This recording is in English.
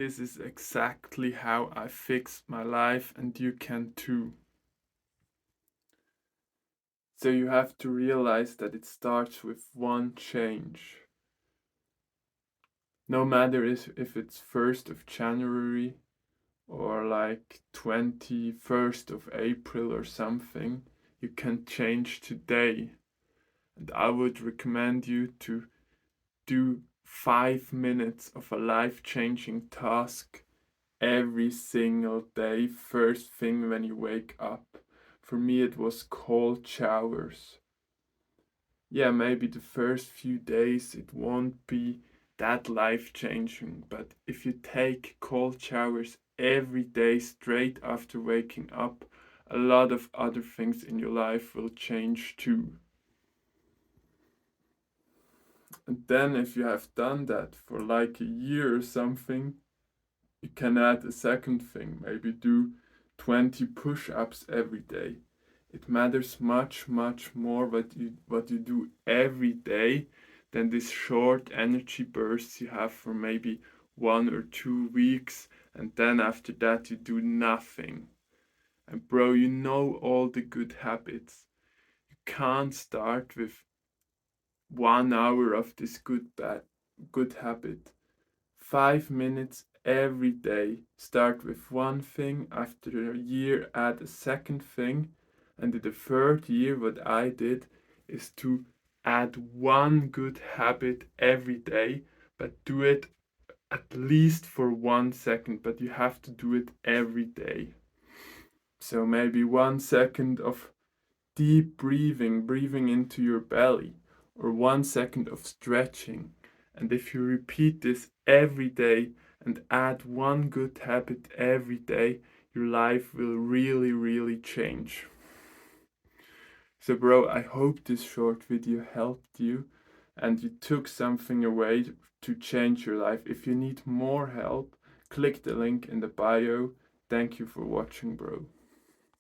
This is exactly how I fixed my life, and you can too. So you have to realize that it starts with one change. No matter if it's 1st of January or like 21st of April or something, you can change today. And I would recommend you to do 5 minutes of a life-changing task every single day, first thing when you wake up. For me, it was cold showers. Yeah, maybe the first few days it won't be that life changing, but if you take cold showers every day straight after waking up, a lot of other things in your life will change too. And then, if you have done that for like a year or something, you can add a second thing. Maybe do 20 push ups every day. It matters much, much more what you do every day than this short energy bursts you have for maybe 1 or 2 weeks, and then after that you do nothing. And bro, you know all the good habits. You can't start with 1 hour of this good habit. 5 minutes every day. Start with one thing, after a year add a second thing, and in the third year what I did is to add one good habit every day, but do it at least for 1 second, but you have to do it every day. So maybe 1 second of deep breathing, breathing into your belly, or 1 second of stretching. And if you repeat this every day and add one good habit every day, your life will really, really change. So, bro, I hope this short video helped you and you took something away to change your life. If you need more help, click the link in the bio. Thank you for watching, bro.